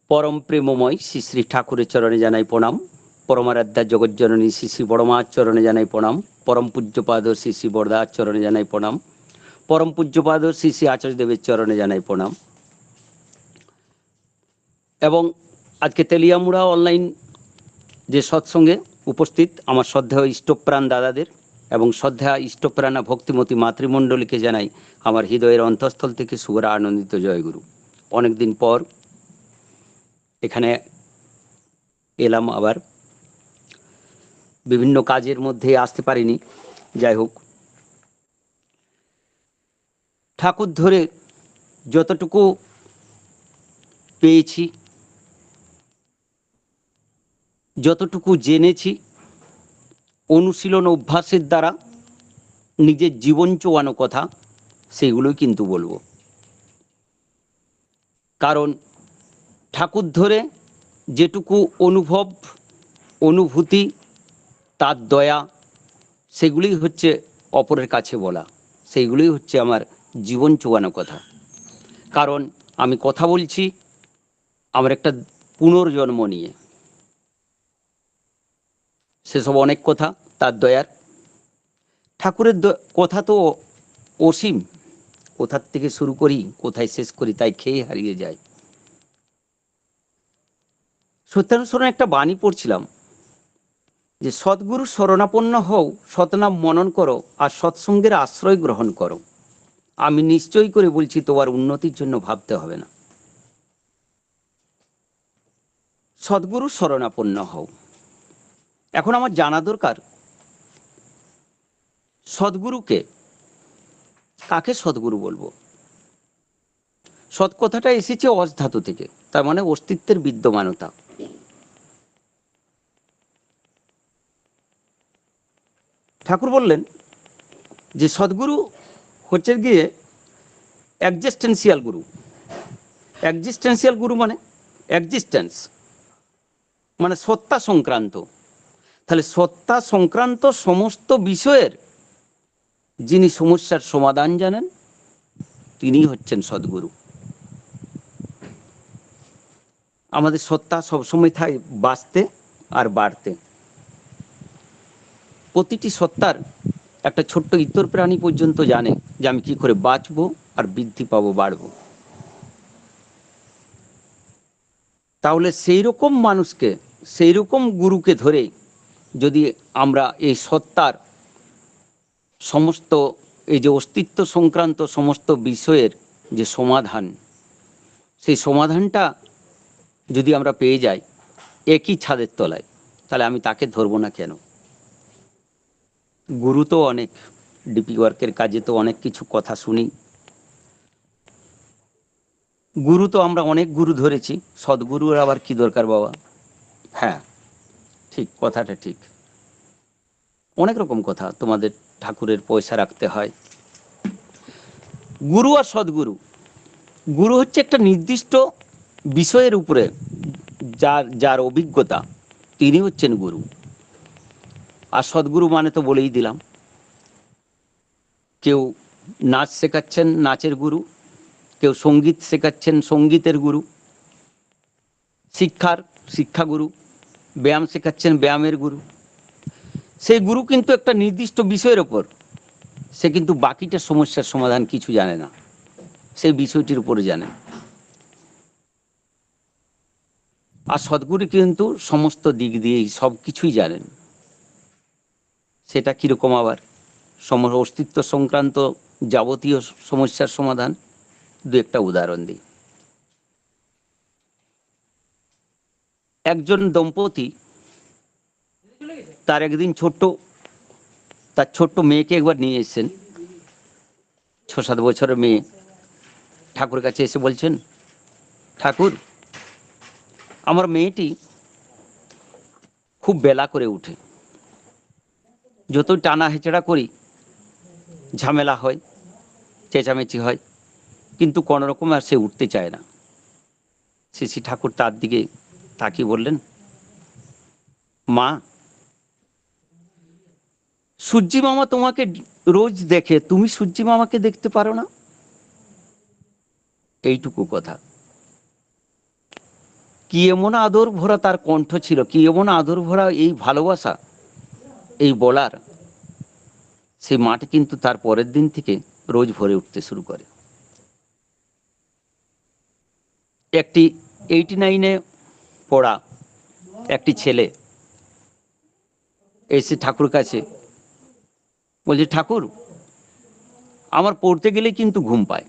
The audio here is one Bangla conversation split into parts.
পরম প্রেমময় শ্রী শ্রী ঠাকুরের চরণে জানাই প্রণাম। পরমারাধ্যা জগজ্জননী শ্রী শ্রী বড়মার চরণে জানাই প্রণাম। পরম পূজ্যপাদ শ্রী শ্রী বরদার চরণে জানাই প্রণাম। পরম পূজ্যপাদ শ্রী শ্রী আচার্যদেবের চরণে জানাই প্রণাম। এবং আজকে তেলিয়ামুড়া অনলাইন যে সৎসঙ্গে উপস্থিত আমার শ্রদ্ধেয় ইষ্টপ্রাণ দাদাদের এবং শ্রদ্ধা ইষ্টপ্রাণা ভক্তিমতী মাতৃমণ্ডলীকে জানাই আমার হৃদয়ের অন্তঃস্থল থেকে শুভরা আনন্দিত জয়গুরু। অনেকদিন পর এখানে এলাম, আবার বিভিন্ন কাজের মধ্যে আসতে পারিনি। যাই হোক, ঠাকুর ধরে যতটুকু পেয়েছি, যতটুকু জেনেছি, অনুশীলন অভ্যাসের দ্বারা নিজের জীবন চোয়ানো কথা সেগুলোই কিন্তু বলবো। কারণ ঠাকুর ধরে যেটুকু অনুভব, অনুভূতি, তার দয়া, সেগুলোই হচ্ছে অপরের কাছে বলা, সেইগুলোই হচ্ছে আমার জীবন চোয়ানো কথা। কারণ আমি কথা বলছি আমার একটা পুনর্জন্ম নিয়ে, সেসব অনেক কথা তার দয়ার। ঠাকুরের কথা তো অসীম, কোথার থেকে শুরু করি কোথায় শেষ করি তাই খেয়ে হারিয়ে যায়। সত্যানুসরণে একটা বাণী পড়ছিলাম যে সদ্গুরু শরণাপন্ন হও, সতনাম মনন করো, আর সৎসঙ্গের আশ্রয় গ্রহণ করো। আমি নিশ্চয় করে বলছি তোমার উন্নতির জন্য ভাবতে হবে না। সদ্গুরু শরণাপন্ন হও। এখন আমার জানা দরকার সদ্গুরুকে, কাকে সদ্গুরু বলবো। সৎ কথাটা এসেছে অস ধাতু থেকে, তার মানে অস্তিত্বের বিদ্যমানতা। ঠাকুর বললেন যে সদ্গুরু হচ্ছে গিয়ে এক্সিস্টেন্সিয়াল গুরু। এক্সিস্টেন্সিয়াল গুরু মানে এক্সিস্টেন্স, মানে সত্তা সংক্রান্ত। তাহলে সত্তা সংক্রান্ত সমস্ত বিষয়ের যিনি সমস্যার সমাধান জানেন তিনি হচ্ছেন সদ্গুরু। আমাদের সত্তা সবসময় থাকে বাঁচতে আর বাড়তে। প্রতিটি সত্তার একটা ছোট্ট ইতর প্রাণী পর্যন্ত জানে যে আমি কি করে বাঁচবো আর বৃদ্ধি পাবো, বাড়বো। তাহলে সেই রকম মানুষকে, সেই রকম গুরুকে ধরে যদি আমরা এই সত্তার সমস্ত এই যে অস্তিত্ব সংক্রান্ত সমস্ত বিষয়ের যে সমাধান, সেই সমাধানটা যদি আমরা পেয়ে যাই একই ছাদের তলায়, তাহলে আমি তাকে ধরবো না কেন? গুরু তো অনেক, ডিপি ওয়ার্কের কাজে তো অনেক কিছু কথা শুনি। গুরু তো আমরা অনেক গুরু ধরেছি, সদ্গুরুর আবার কি দরকার বাবা? হ্যাঁ, ঠিক, কথাটা ঠিক। অনেক রকম কথা, তোমাদের ঠাকুরের পয়সা রাখতে হয়। গুরু আর সদ্গুরু, গুরু হচ্ছে একটা নির্দিষ্ট বিষয়ের উপরে যার যার অভিজ্ঞতা, তিনি হচ্ছেন গুরু। আর সদ্গুরু মানে তো বলেই দিলাম, কেউ নাচ শেখাচ্ছেন, নাচের গুরু। কেউ সঙ্গীত শেখাচ্ছেন, সঙ্গীতের গুরু। শিক্ষাগুরু। ব্যায়াম শেখাচ্ছেন, ব্যায়ামের গুরু। সেই গুরু কিন্তু একটা নির্দিষ্ট বিষয়ের ওপর, সে কিন্তু বাকিটা সমস্যার সমাধান কিছু জানে না, সেই বিষয়টির উপরে জানে। আর সদ্গুরু কিন্তু সমস্ত দিক দিয়েই সব কিছুই জানেন। সেটা কিরকম আবার? অস্তিত্ব সংক্রান্ত যাবতীয় সমস্যার সমাধান। দু একটা উদাহরণ দিই। একজন দম্পতি তার একদিন তার ছোট্ট মেয়েকে একবার নিয়ে এসেছেন, 6-7 বছরের মেয়ে। ঠাকুরের কাছে এসে বলছেন, ঠাকুর, আমার মেয়েটি খুব বেলা করে উঠে, যতই টানা হেঁচড়া করি ঝামেলা হয়, চেঁচামেচি হয়, কিন্তু কোনো রকম আর সে উঠতে চায় না। শ্রী ঠাকুর তার দিকে তাকিয়ে বললেন, মা, সূর্যি মামা তোমাকে রোজ দেখে, তুমি সূর্যি মামাকে দেখতে পারো না? এইটুকু কথা। কি এমন আদর ভরা তার কণ্ঠ ছিল, কি এমন আদর ভরা এই ভালোবাসা এই বলার, সেই মাঠ কিন্তু তার পরের দিন থেকে রোজ ভরে উঠতে শুরু করে। একটি 89-এ পড়া একটি ছেলে এসে ঠাকুর কাছে বলছে, ঠাকুর আমার পড়তে গেলে কিন্তু ঘুম পায়।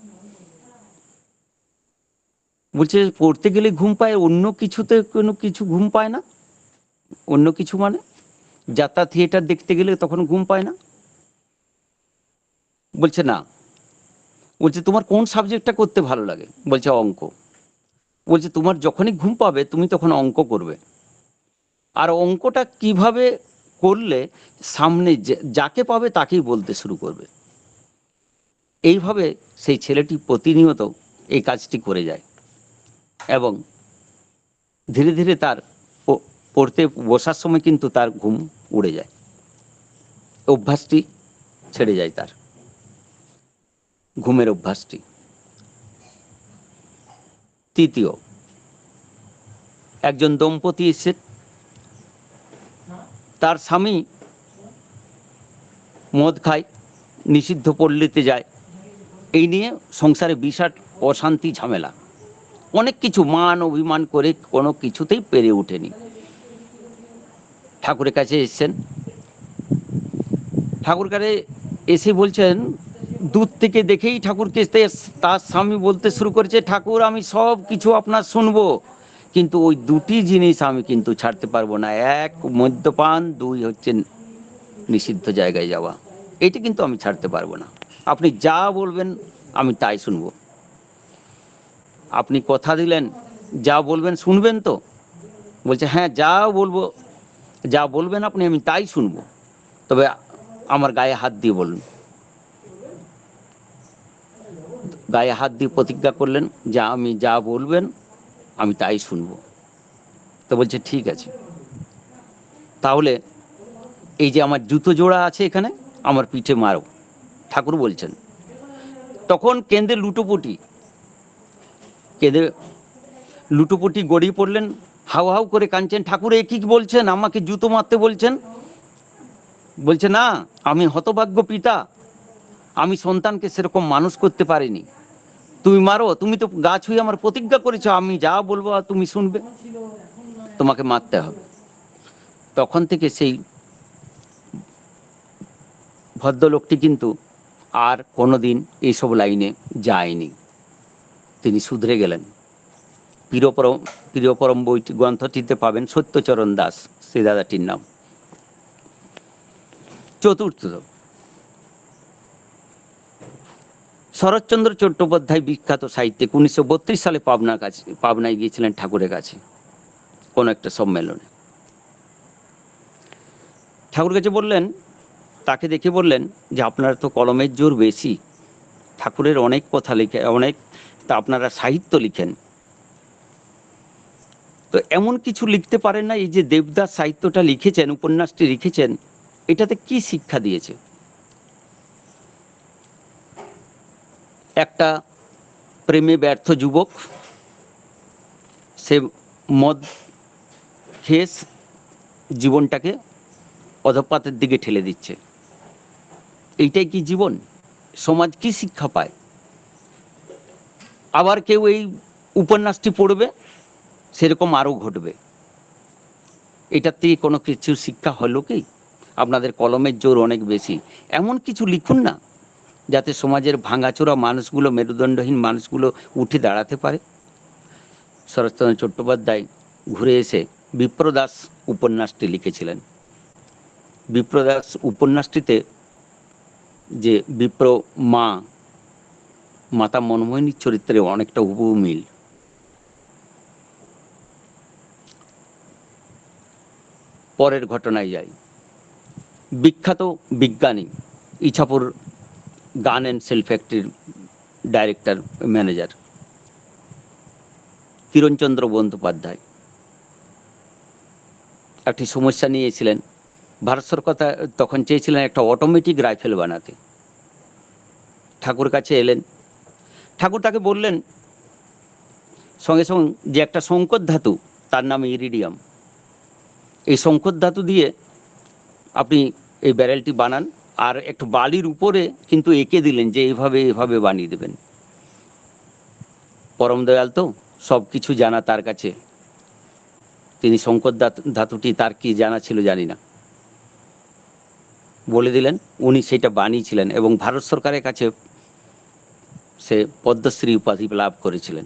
বলছে, পড়তে গেলে ঘুম পায়, অন্য কিছুতে কোনো কিছু ঘুম পায় না? অন্য কিছু মানে যাত্রা থিয়েটার দেখতে গেলে তখন ঘুম পায় না? বলছে না। বলছে, তোমার কোন সাবজেক্টটা করতে ভালো লাগে? বলছে, অঙ্ক। বলছে, তোমার যখনই ঘুম পাবে তুমি তখন অঙ্ক করবে, আর অঙ্কটা কিভাবে করলে সামনে যাকে পাবে তাকেই বলতে শুরু করবে। এইভাবে সেই ছেলেটি প্রতিনিয়ত এই কাজটি করে যায় এবং ধীরে ধীরে তার পড়তে বসার সময় কিন্তু তার ঘুম উড়ে যায়, অভ্যাসটি ছেড়ে যায়, তার ঘুমের অভ্যাসটি। তৃতীয়, একজন দম্পতি এসে, তার স্বামী মদ খায়, নিষিদ্ধ পল্লীতে যায়, এই নিয়ে সংসারে বিরাট অশান্তি ঝামেলা, অনেক কিছু মান অভিমান করে কোনো কিছুতেই পেরে ওঠেনি। ঠাকুরের কাছে এসেছেন, ঠাকুর কাছে এসে বলছেন, দূর থেকে দেখেই ঠাকুরকে তার স্বামী বলতে শুরু করেছে, ঠাকুর আমি সব কিছু আপনার শুনবো, কিন্তু ওই দুটি জিনিস আমি কিন্তু ছাড়তে পারবো না, এক মদ্যপান, দুই হচ্ছে নিষিদ্ধ জায়গায় যাওয়া, এটা কিন্তু আমি ছাড়তে পারবো না, আপনি যা বলবেন আমি তাই শুনবো। আপনি কথা দিলেন যা বলবেন শুনবেন তো? বলছে, হ্যাঁ যা বলবো, যা বলবেন আপনি আমি তাই শুনবো, তবে আমার গায়ে হাত দিয়ে বলুন। গায়ে হাত দিয়ে প্রতিজ্ঞা করলেন যে আমি যা বলবেন আমি তাই শুনবো। তো বলছে, ঠিক আছে, তাহলে এই যে আমার জুতো জোড়া আছে এখানে, আমার পিঠে মারো, ঠাকুর বলছেন। তখন কেঁদে লুটোপুটি, কেঁদে লুটোপুটি গড়িয়ে পড়লেন, হাউ হাউ করে কাঁদছেন, ঠাকুর এ কি বলছেন, আমাকে জুতো মারতে বলছেন? বলছে, না, আমি হতভাগ্য পিতা, আমি সন্তানকে সেরকম মানুষ করতে পারিনি, তুমি মারো, তুমি তো গা ছুঁয়ে আমার প্রতিজ্ঞা করেছো আমি যা বলবো তুমি শুনবে, তোমাকে মারতে হবে। তখন থেকে সেই ভদ্রলোকটি কিন্তু আর কোনোদিন এইসব লাইনে যায়নি, তিনি শুধরে গেলেন। প্রিয়পরম বইটি গ্রন্থটিতে পাবেন সত্যচরণ দাস সেই দাদাটির নাম। চতুর্থ, শরৎচন্দ্র চট্টোপাধ্যায় বিখ্যাত সাহিত্যিক 1932 সালে পাবনায় গিয়েছিলেন ঠাকুরের কাছে কোনো একটা সম্মেলনে। ঠাকুর কাছে বললেন, তাকে দেখে বললেন যে আপনারা তো কলমের জোর বেশি, ঠাকুরের অনেক কথা লিখে, অনেক তা আপনারা সাহিত্য লিখেন, তো এমন কিছু লিখতে পারেন না, এই যে দেবদাস সাহিত্যটা লিখেছেন, উপন্যাসটি লিখেছেন, এটাতে কি শিক্ষা দিয়েছে? একটা প্রেমে ব্যর্থ যুবক, সে মদ খেয়ে জীবনটাকে অধঃপাতের দিকে ঠেলে দিচ্ছে, এইটাই কি জীবন? সমাজ কি শিক্ষা পায়? আবার কেউ এই উপন্যাসটি পড়বে, সেরকম আরো ঘটবে, এটার থেকে কোনো কিছু শিক্ষা হলো কি? আপনাদের কলমের জোর অনেক বেশি, এমন কিছু লিখুন না যাতে সমাজের ভাঙাচোরা মানুষগুলো, মেরুদণ্ডহীন মানুষগুলো উঠে দাঁড়াতে পারে। শরৎচন্দ্র চট্টোপাধ্যায় ঘুরে এসে বিপ্রদাস উপন্যাসটি লিখেছিলেন। বিপ্রদাস উপন্যাসটিতে যে বিপ্র মাতা মনমোহিনীর চরিত্রে অনেকটা হুবহু মিল। পরের ঘটনায় যাই। বিখ্যাত বিজ্ঞানী, ইছাপুর গান অ্যান্ড সেল ফ্যাক্টরির ডাইরেক্টর ম্যানেজার কিরণচন্দ্র বন্দ্যোপাধ্যায় একটি সমস্যা নিয়েছিলেন। ভারত সরকার তখন চেয়েছিলেন একটা অটোমেটিক রাইফেল বানাতে। ঠাকুর কাছে এলেন, ঠাকুর তাকে বললেন সঙ্গে সঙ্গে যে একটা সংকর ধাতু তার নাম ইরিডিয়াম। এই শঙ্কর ধাতু দিয়ে আপনি এই ব্যারেলটি বানান, আর একটু বালির উপরে কিন্তু এঁকে দিলেন যে এইভাবে এভাবে বানিয়ে দেবেন। পরম দয়াল তো, সব কিছু জানা তার কাছে। তিনি শঙ্কর ধাতুটি তার কি জানা ছিল জানি না, বলে দিলেন, উনি সেটা বানিয়েছিলেন এবং ভারত সরকারের কাছে সে পদ্মশ্রী উপাধি লাভ করেছিলেন।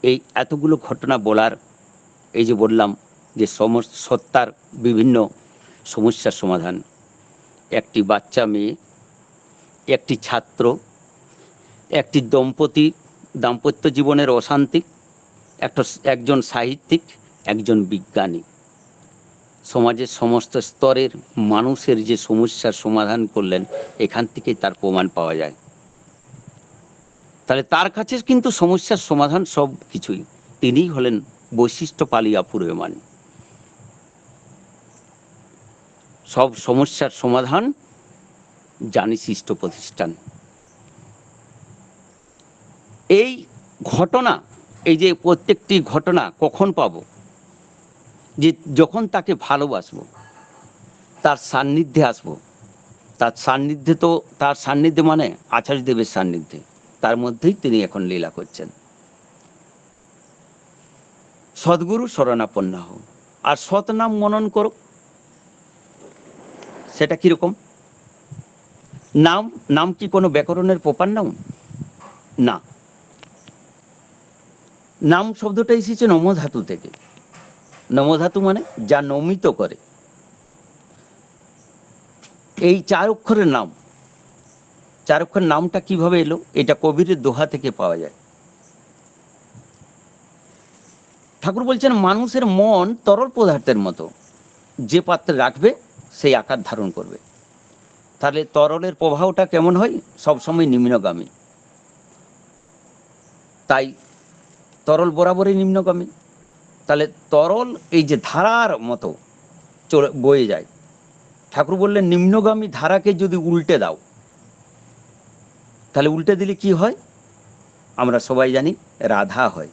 এই এতগুলো ঘটনা বলার, এই যে বললাম যে সত্তার বিভিন্ন সমস্যার সমাধান, একটি বাচ্চা মেয়ে, একটি ছাত্র, একটি দম্পতি দাম্পত্য জীবনের অশান্তি, একজন সাহিত্যিক, একজন বিজ্ঞানী, সমাজের সমস্ত স্তরের মানুষের যে সমস্যার সমাধান করলেন, এখান থেকেই তার প্রমাণ পাওয়া যায়। তাহলে তার কাছে কিন্তু সমস্যার সমাধান সব কিছুই। তিনিই হলেন বৈশিষ্ট্যপালী অপূর্য়মান। সব সমস্যার সমাধান জানি সৃষ্ট প্রতিষ্ঠান। এই ঘটনা, এই যে প্রত্যেকটি ঘটনা কখন পাবো? যে যখন তাকে ভালোবাসবো, তার সান্নিধ্যে আসবো। তার সান্নিধ্যে, তো তার সান্নিধ্যে মানে আচার্যদেবের সান্নিধ্যে, তার মধ্যেই তিনি এখন লীলা করছেন। সদ্গুরু শরণাপন্ন হও আর সৎ নাম মনন করো। সেটা কিরকম? নাম, নাম কি কোনো ব্যাকরণের প্রপার নাম? না। নাম শব্দটা এসেছে নমধাতু থেকে। নমধাতু মানে যা নমিত করে। এই 4 অক্ষরের নাম, 4 অক্ষরের নামটা কিভাবে এলো? এটা কবিরের দোহা থেকে পাওয়া যায়। ঠাকুর বলছেন মানুষের মন তরল পদার্থের মতো, যে পাত্রে রাখবে সেই আকার ধারণ করবে। তাহলে তরলের প্রবাহটা কেমন হয়? সবসময় নিম্নগামী। তাই তরল বরাবরই নিম্নগামী। তাহলে তরল এই যে ধারার মতো চলে বয়ে যায়। ঠাকুর বললেন নিম্নগামী ধারাকে যদি উল্টে দাও, তাহলে উল্টে দিলে কি হয়? আমরা সবাই জানি রাধা হয়।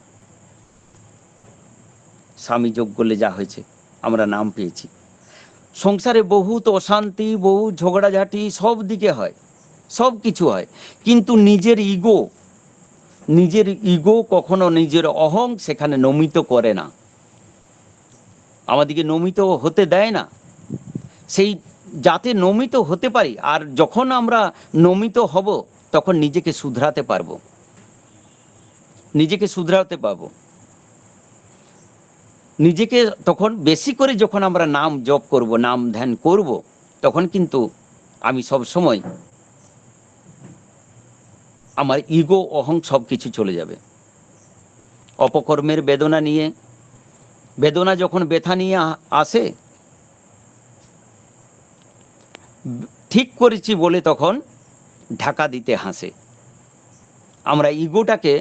স্বামী যোগ করলে যা হয়েছে, আমরা নাম পেয়েছি। সংসারে বহুত অশান্তি, বহু ঝগড়াঝাটি সব দিকে হয়, সব কিছু হয়, কিন্তু নিজের ইগো কখনো নিজের অহং সেখানে নমিত করে না, আমাদেরকে নমিত হতে দেয় না। সেই যাতে নমিত হতে পারি, আর যখন আমরা নমিত হব তখন নিজেকে শুধরাতে পারবো, নিজেকে শুধরাতে পারবো। নিজেকে তখন বেশি করে যখন আমরা নাম জপ করব, নাম ধ্যান করব, তখন কিন্তু আমি সব সময় আমার ইগো অহং সব কিছু চলে যাবে। অপকর্মের বেদনা নিয়ে, বেদনা যখন ব্যথা নিয়ে আসে, ঠিক করেছি বলে তখন ঢাকা দিতে হাসে। আমরা ইগোটাকে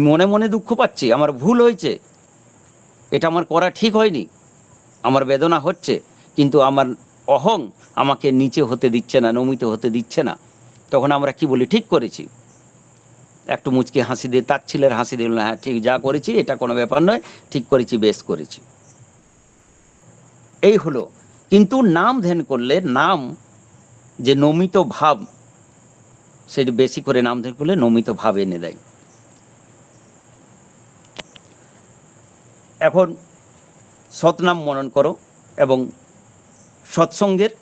মনে মনে দুঃখ পাচ্ছি, আমার ভুল হয়েছে, এটা আমার করা ঠিক হয়নি, আমার বেদনা হচ্ছে, কিন্তু আমার অহং আমাকে নিচে হতে দিচ্ছে না, নমিত হতে দিচ্ছে না। তখন আমরা কি বলি? ঠিক করেছি। একটু মুচকি হাসি দিয়ে, তাচ্ছিলের হাসি দিল, হ্যাঁ ঠিক, যা করেছি এটা কোনো ব্যাপার নয়, ঠিক করেছি, বেশ করেছি, এই হলো। কিন্তু নাম ধ্যান করলে, নাম যে নমিত ভাব, সেটা বেশি করে নাম ধ্যান করলে নমিত ভাব এনে দেয়। এখন সৎনাম মনন করো এবং সৎসঙ্গের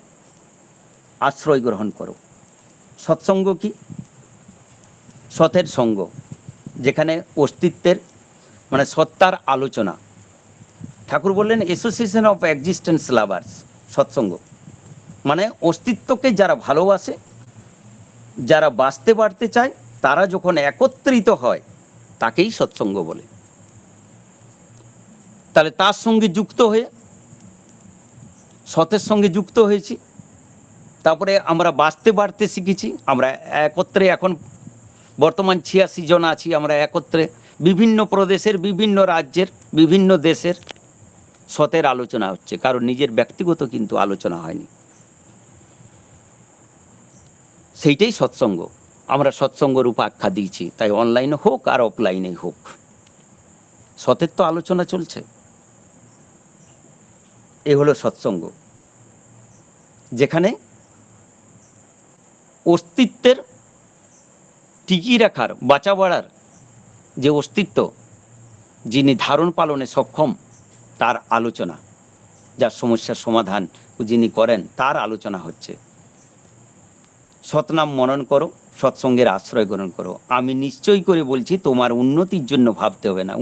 আশ্রয় গ্রহণ করো। সৎসঙ্গ কি? সতের সঙ্গ, যেখানে অস্তিত্বের মানে সত্তার আলোচনা। ঠাকুর বললেন অ্যাসোসিয়েশন অফ এক্সিস্টেন্স লাভার্স। সৎসঙ্গ মানে অস্তিত্বকে যারা ভালোবাসে, যারা বাঁচতে পারতে চায়, তারা যখন একত্রিত হয় তাকেই সৎসঙ্গ বলে। তাহলে তার সঙ্গে যুক্ত হয়ে, সতের সঙ্গে যুক্ত হয়েছি, তারপরে আমরা বাঁচতে পারতে শিখেছি। আমরা একত্রে এখন বর্তমান 86 জন আছি, আমরা একত্রে বিভিন্ন প্রদেশের, বিভিন্ন রাজ্যের, বিভিন্ন দেশের সতের আলোচনা হচ্ছে, কারণ নিজের ব্যক্তিগত কিন্তু আলোচনা হয়নি। সেইটাই সৎসঙ্গ। আমরা সৎসঙ্গ রূপ আখ্যা দিয়েছি, তাই অনলাইনে হোক আর অফলাইনে হোক। সতের তো আলোচনা চলছে। এ হলো সৎসঙ্গ, যেখানে অস্তিত্বের টিকিয়ে রাখার, বাঁচা বাড়ার যে অস্তিত্ব যিনি ধারণ পালনে সক্ষম, তার আলোচনা, যার সমস্যার সমাধান যিনি করেন তার আলোচনা হচ্ছে। সৎনাম মনন করো, সৎসঙ্গের আশ্রয় গ্রহণ করো। আমি নিশ্চয়ই করে বলছি, তোমার উন্নতির জন্য ভাবতে হবে না।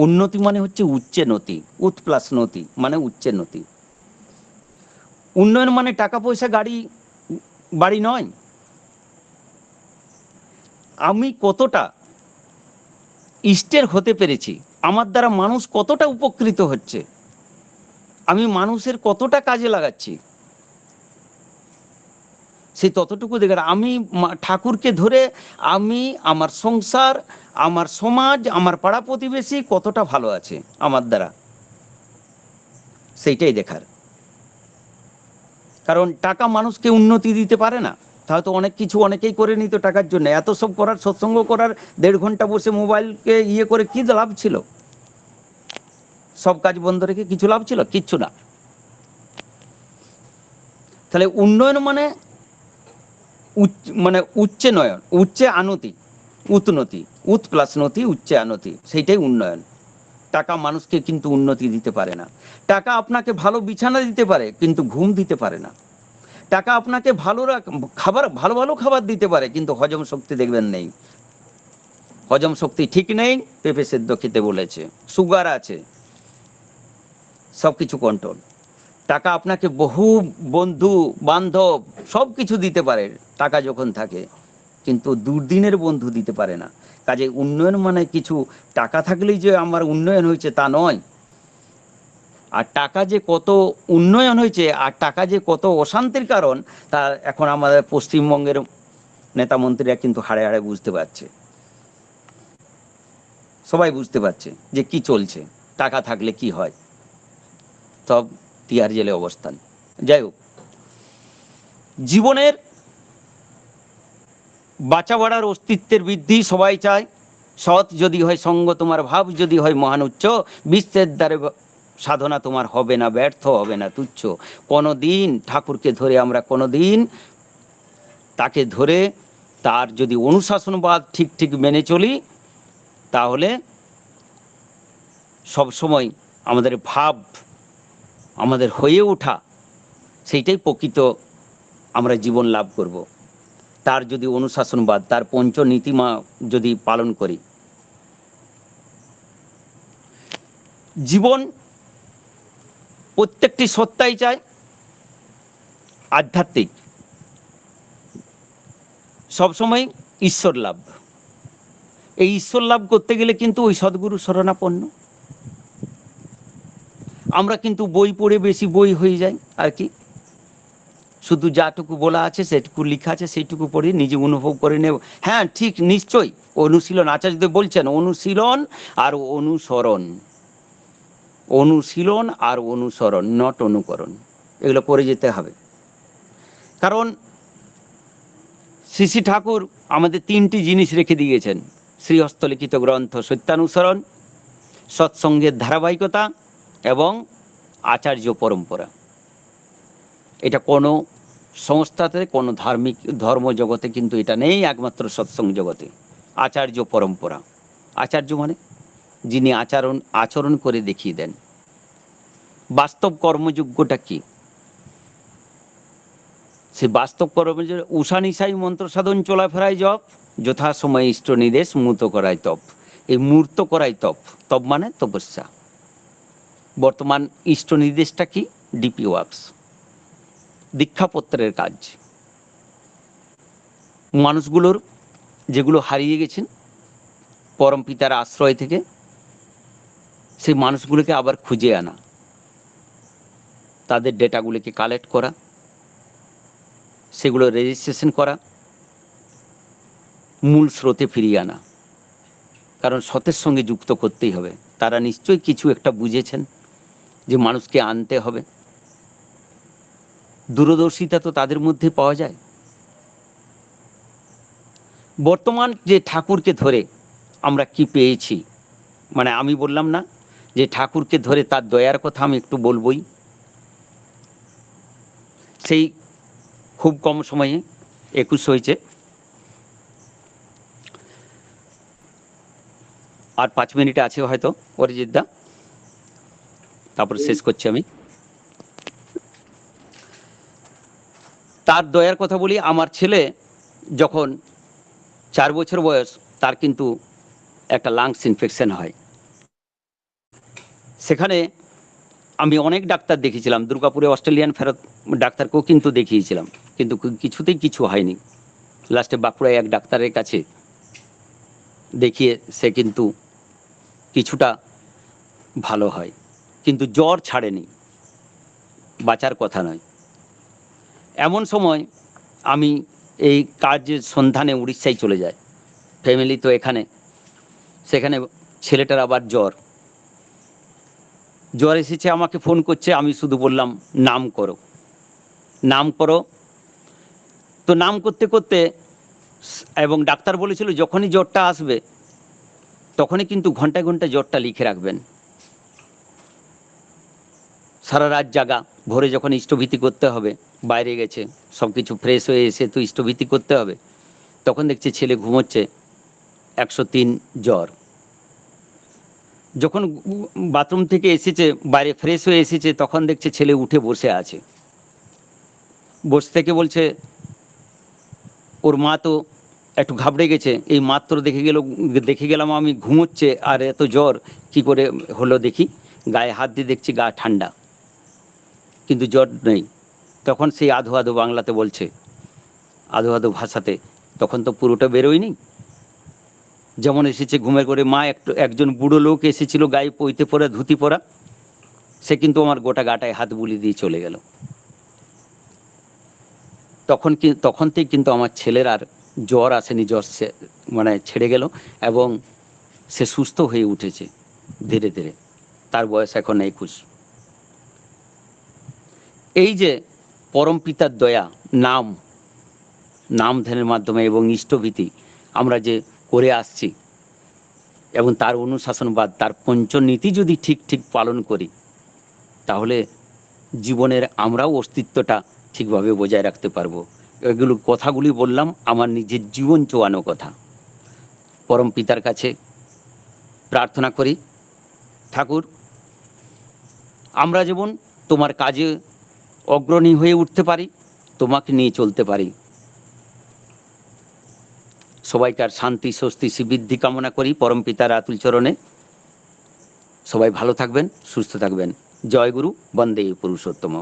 উন্নতি মানে হচ্ছে উচ্চে নতি, উৎ প্লাস নতি মানে উচ্চে নতি। উন্নয়ন মানে টাকা পয়সা গাড়ি বাড়ি নয়। আমি কতটা ইষ্টের হতে পেরেছি, আমার দ্বারা মানুষ কতটা উপকৃত হচ্ছে, আমি মানুষের কতটা কাজে লাগাচ্ছি, সেই ততটুকু দেখে। আমি ঠাকুরকে ধরে আমি আমার সংসার, আমার সমাজ, আমার পাড়া প্রতিবেশী কতটা ভালো আছে আমার দ্বারা, সেইটাই দেখার। কারণ টাকা মানুষকে উন্নতি দিতে পারে না। হয়তো অনেক কিছু অনেকেই করে নিত টাকার জন্য, এত সব করার, সৎসঙ্গ করার, 1.5 ঘন্টা বসে মোবাইলকে ইয়ে করে কি লাভ ছিল? সব কাজ বন্ধ রেখে কিছু লাভ ছিল? কিচ্ছু না। তাহলে উন্নয়ন মানে উচ্চে নয়ন, উচ্চে আনতি, উন্নতি, উৎ প্লাস নতি, উচ্চে আনতি, সেইটাই উন্নয়ন। টাকা মানুষকে কিন্তু উন্নতি দিতে পারে না। টাকা আপনাকে ভালো বিছানা দিতে পারে, কিন্তু ঘুম দিতে পারে না। টাকা আপনাকে ভালো খাবার, ভালো ভালো খাবার দিতে পারে, কিন্তু হজম শক্তি দেখবেন নেই। হজম শক্তি ঠিক নেই, পেঁপে সেদ্ধ খেতে বলেছে, সুগার আছে, সবকিছু কন্ট্রোল। টাকা আপনাকে বহু বন্ধু বান্ধব সব কিছু দিতে পারে টাকা যখন থাকে, কিন্তু দুর্দিনের বন্ধু দিতে পারে না। কাজে উন্নয়ন মানে কিছু টাকা থাকলেই যে আমার উন্নয়ন হয়েছে তা নয়। আর টাকা যে কত উন্নয়ন হয়েছে, আর টাকা যে কত অশান্তির কারণ, তা এখন আমাদের পশ্চিমবঙ্গের নেতা মন্ত্রীরা কিন্তু হাড়ে হাড়ে বুঝতে পারছে। সবাই বুঝতে পারছে যে কি চলছে, টাকা থাকলে কি হয়, সব টিয়ার জেলে অবস্থান। যাই হোক, জীবনের বাঁচা বাড়ার অস্তিত্বের বৃদ্ধি সবাই চায়। সৎ যদি হয় সঙ্গ তোমার, ভাব যদি হয় মহান উচ্চ, বিশ্বের দ্বারে সাধনা তোমার হবে না ব্যর্থ, হবে না তুচ্ছ। কোনোদিন ঠাকুরকে ধরে আমরা কোনোদিন তাকে ধরে তার যদি অনুশাসনবাদ ঠিক ঠিক মেনে চলি, তাহলে সব সময় আমাদের ভাব, আমাদের হয়ে ওঠা, সেইটাই প্রকৃত আমরা জীবন লাভ করব। তার যদি অনুশাসনবাদ, তার পঞ্চনীতিমা যদি পালন করি। জীবন প্রত্যেকটি সত্তাই চায় আধ্যাত্মিক, সবসময় ঈশ্বর লাভ। এই ঈশ্বর লাভ করতে গেলে কিন্তু ওই সদ্গুরু শরণাপন্ন। আমরা কিন্তু বই পড়ে বেশি বই হয়ে যাই আর কি, শুধু যাটুকু বলা আছে সেটুকু লেখা আছে সেইটুকু পড়ে নিজে অনুভব করে নেব। হ্যাঁ ঠিক, নিশ্চয়ই অনুশীলন, আচার্যদেব বলছেন অনুশীলন আর অনুসরণ, অনুশীলন আর অনুসরণ, নট অনুকরণ, এগুলো করে যেতে হবে। কারণ শ্রী ঠাকুর আমাদের 3টি জিনিস রেখে দিয়েছেন: শ্রীহস্তলিখিত গ্রন্থ সত্যানুসরণ, সৎসঙ্গের ধারাবাহিকতা এবং আচার্য পরম্পরা। এটা কোনো সংস্থাতে, কোনো ধার্মিক ধর্ম জগতে কিন্তু এটা নেই, একমাত্র সৎসঙ্গ জগতে। আচার্য পরম্পরা, আচার্য মানে যিনি আচরণ করে দেখিয়ে দেন। বাস্তব কর্মযোগ্যটা কি? সে বাস্তব কর্মযোগ্য উষা নিশাই মন্ত্র সাধন চলাফেরায় জপ, যথাসময়ে ইষ্ট নির্দেশ মূর্ত করায় তপ। এই মূর্ত করাই তপ, তপ মানে তপস্যা। বর্তমান ইষ্ট নির্দেশটা কি? ডিপি ওয়ার্কস, দীক্ষাপত্রের কাজ। মানুষগুলোর যেগুলো হারিয়ে গেছেন পরম পিতার আশ্রয় থেকে, সেই মানুষগুলোকে আবার খুঁজে আনা, তাদের ডেটাগুলিকে কালেক্ট করা, সেগুলো রেজিস্ট্রেশন করা, মূল স্রোতে ফিরিয়ে আনা। কারণ সতের সঙ্গে যুক্ত করতেই হবে। তারা নিশ্চয়ই কিছু একটা বুঝেছেন যে মানুষকে আনতে হবে। দূরদর্শিতা তো তাদের মধ্যে পাওয়া যায়। বর্তমান যে ঠাকুরকে ধরে আমরা কি পেয়েছি, মানে আমি বললাম না যে ঠাকুরকে ধরে তার দয়ার কথা আমি একটু বলবই। সেই খুব কম সময়ে 21 হয়েছে, আর 5 মিনিট আছে হয়তো অরিজিৎ দা, তারপর শেষ করছি আমি। তার দয়ার কথা বলি, আমার ছেলে যখন 4 বছর বয়স তার কিন্তু একটা লাংস ইনফেকশন হয়। সেখানে আমি অনেক ডাক্তার দেখিয়েছিলাম, দুর্গাপুরে অস্ট্রেলিয়ান ফেরত ডাক্তারকেও কিন্তু দেখিয়েছিলাম, কিন্তু কিছুতেই কিছু হয়নি। লাস্টে বাঁকুড়ায় এক ডাক্তারের কাছে দেখিয়ে সে কিন্তু কিছুটা ভালো হয়, কিন্তু জ্বর ছাড়েনি, বাঁচার কথা নয়। এমন সময় আমি এই কাজের সন্ধানে উড়িষ্যায় চলে যাই, ফ্যামিলি তো এখানে। সেখানে ছেলেটার আবার জ্বর এসেছে, আমাকে ফোন করছে, আমি শুধু বললাম নাম করো, নাম করো। তো নাম করতে করতে, এবং ডাক্তার বলেছিল যখনই জ্বরটা আসবে তখনই কিন্তু ঘন্টায় ঘন্টায় জ্বরটা লিখে রাখবেন। সারা রাত জাগা, ভোরে যখন ইষ্টভীতি করতে হবে, বাইরে গেছে সব কিছু ফ্রেশ হয়ে এসে তো ইষ্টভীতি করতে হবে, তখন দেখছে ছেলে ঘুমোচ্ছে, 103 জ্বর। যখন বাথরুম থেকে এসেছে, বাইরে ফ্রেশ হয়ে এসেছে, তখন দেখছে ছেলে উঠে বসে আছে। বসে থেকে বলছে ওর মা তো একটু ঘাবড়ে গেছে, এই মাত্র দেখে গেলাম আমি ঘুমোচ্ছে আর এত জ্বর কি করে হলো দেখি, গায়ে হাত দিয়ে দেখছি গা ঠান্ডা কিন্তু জ্বর নেই। তখন সেই আধো আধো বাংলাতে বলছে, আধো আধো ভাষাতে, তখন তো পুরোটা বেরোয়নি। যেমন এসেছে ঘুমের করে, মা একজন বুড়ো লোক এসেছিল গায়ে পইতে পরা ধুতি পরা, সে কিন্তু আমার গোটা গাটায় হাত বুলি দিয়ে চলে গেল। তখন থেকে কিন্তু আমার ছেলের আর জ্বর আসেনি, জ্বর মানে ছেড়ে গেল এবং সে সুস্থ হয়ে উঠেছে ধীরে ধীরে। তার বয়স এখন 21। এই যে পরম পিতার দয়া, নাম ধ্যানের মাধ্যমে এবং ইষ্টভীতি আমরা যে করে আসছি, এবং তার অনুশাসনবাদ, তার পঞ্চনীতি যদি ঠিক ঠিক পালন করি, তাহলে জীবনের আমরাও অস্তিত্বটা ঠিকভাবে বজায় রাখতে পারবো। এগুলো কথাগুলি বললাম আমার নিজের জীবন চোয়ানো কথা। পরম পিতার কাছে প্রার্থনা করি, ঠাকুর আমরা যেমন তোমার কাজে অগ্রণী হয়ে উঠতে পারি, তোমাকে নিয়ে চলতে পারি। সবাইকার শান্তি, স্বস্তি, শ্রীবৃদ্ধি কামনা করি পরম পিতার আতুল চরণে। সবাই ভালো থাকবেন, সুস্থ থাকবেন। জয় গুরু, বন্দে পুরুষোত্তম।